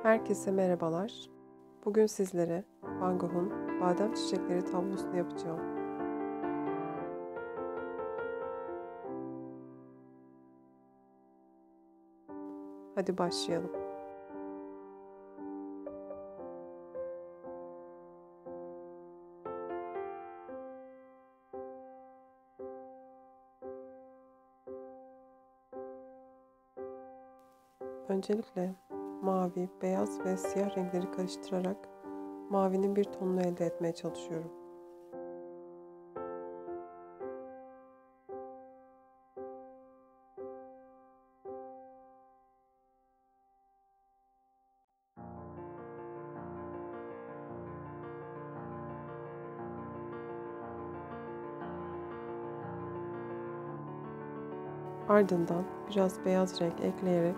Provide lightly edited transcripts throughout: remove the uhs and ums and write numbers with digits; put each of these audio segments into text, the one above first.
Herkese merhabalar. Bugün sizlere Van Gogh'un Badem Çiçekleri tablosunu yapacağım. Hadi başlayalım. Öncelikle mavi, beyaz ve siyah renkleri karıştırarak mavinin bir tonunu elde etmeye çalışıyorum. Ardından biraz beyaz renk ekleyerek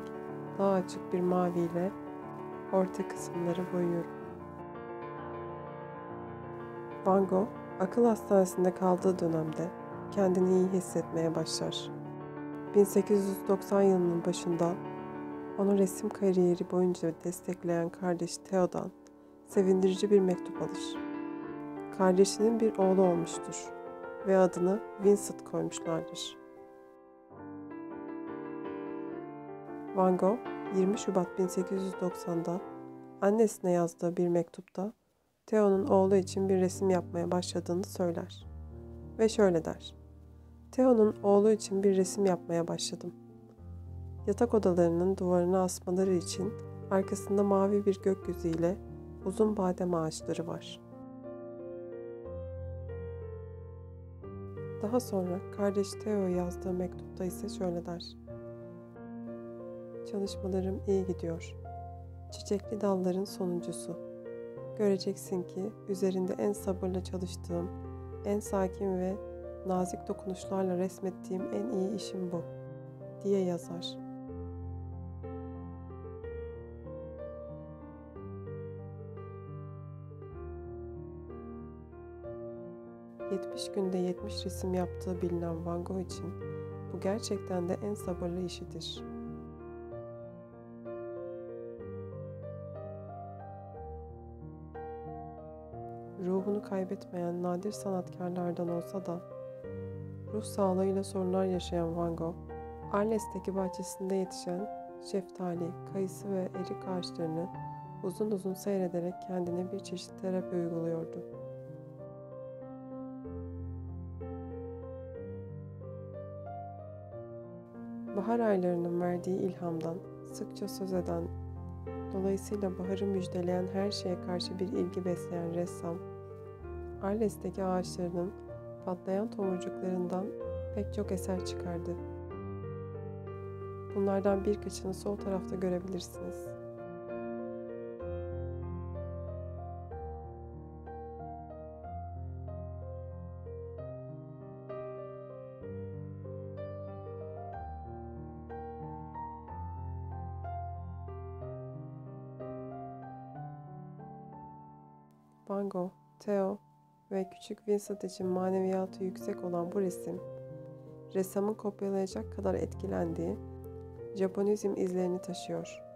daha açık bir mavi ile orta kısımları boyuyorum. Van Gogh, akıl hastanesinde kaldığı dönemde kendini iyi hissetmeye başlar. 1890 yılının başında onu resim kariyeri boyunca destekleyen kardeşi Theo'dan sevindirici bir mektup alır. Kardeşinin bir oğlu olmuştur ve adını Vincent koymuşlardır. Van Gogh, 20 Şubat 1890'da annesine yazdığı bir mektupta Theo'nun oğlu için bir resim yapmaya başladığını söyler. Ve şöyle der: Theo'nun oğlu için bir resim yapmaya başladım. Yatak odalarının duvarına asmaları için arkasında mavi bir gökyüzü ile uzun badem ağaçları var. Daha sonra kardeş Theo'ya yazdığı mektupta ise şöyle der: Çalışmalarım iyi gidiyor. Çiçekli dalların sonuncusu. Göreceksin ki üzerinde en sabırla çalıştığım, en sakin ve nazik dokunuşlarla resmettiğim en iyi işim bu, diye yazar. "70 günde 70 resim yaptığı bilinen Van Gogh için bu gerçekten de en sabırlı işidir. Ruhunu kaybetmeyen nadir sanatkarlardan olsa da ruh sağlığıyla sorunlar yaşayan Van Gogh, Arles'teki bahçesinde yetişen şeftali, kayısı ve erik ağaçlarını uzun uzun seyrederek kendine bir çeşit terapi uyguluyordu. Bahar aylarının verdiği ilhamdan sıkça söz eden, dolayısıyla baharı müjdeleyen her şeye karşı bir ilgi besleyen ressam, Arles'teki ağaçlarının patlayan tomurcuklarından pek çok eser çıkardı. Bunlardan birkaçını sol tarafta görebilirsiniz. Van Gogh, Theo ve küçük Vincent için maneviyatı yüksek olan bu resim, ressamın kopyalayacak kadar etkilendiği Japonizm izlerini taşıyor.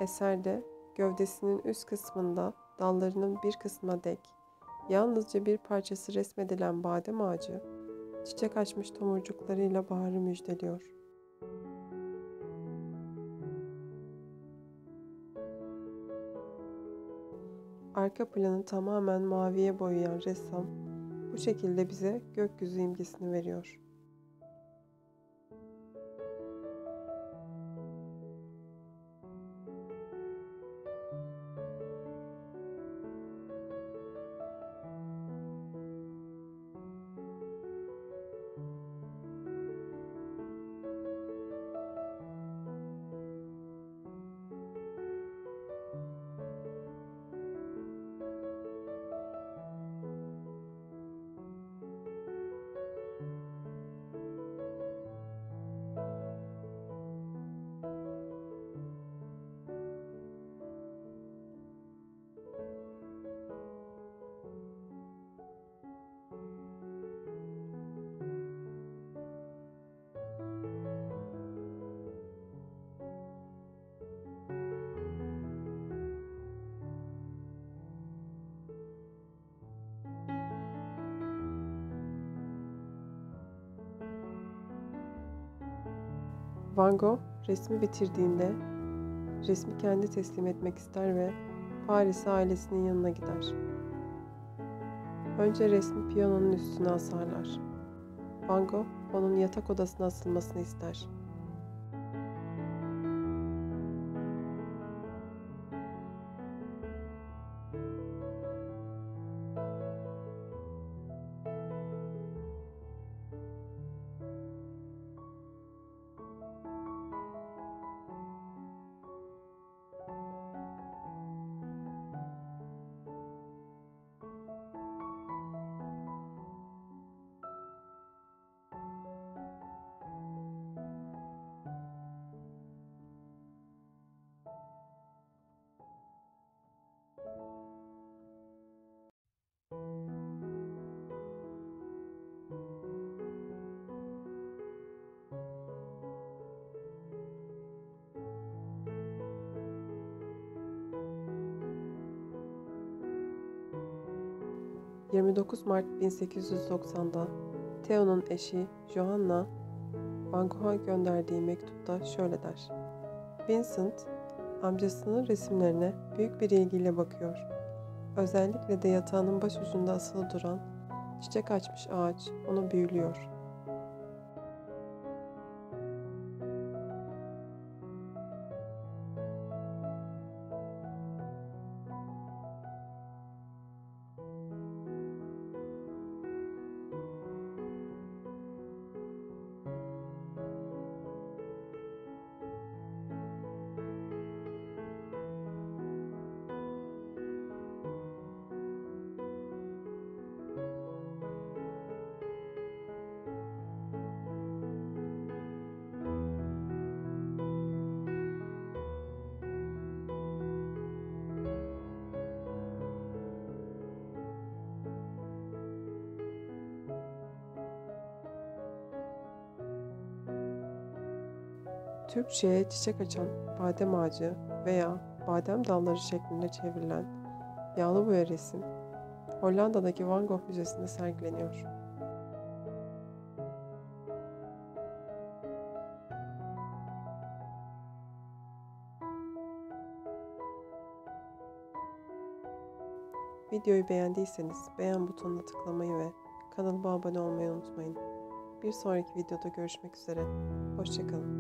Eserde gövdesinin üst kısmında dallarının bir kısmına dek yalnızca bir parçası resmedilen badem ağacı, çiçek açmış tomurcuklarıyla baharı müjdeliyor. Arka planı tamamen maviye boyayan ressam bu şekilde bize gökyüzü imgesini veriyor. Van Gogh resmi bitirdiğinde resmi kendi teslim etmek ister ve Paris'e ailesinin yanına gider. Önce resmi piyanonun üstüne asarlar. Van Gogh onun yatak odasına asılmasını ister. ...29 Mart 1890'da Theo'nun eşi Johanna, Van Gogh'a gönderdiği mektupta şöyle der: Vincent, amcasının resimlerine büyük bir ilgiyle bakıyor. Özellikle de yatağının başucunda asılı duran çiçek açmış ağaç onu büyülüyor. Türkçe'ye çiçek açan badem ağacı veya badem dalları şeklinde çevrilen yağlı boya resim, Hollanda'daki Van Gogh Müzesi'nde sergileniyor. Videoyu beğendiyseniz beğen butonuna tıklamayı ve kanalıma abone olmayı unutmayın. Bir sonraki videoda görüşmek üzere. Hoşça kalın.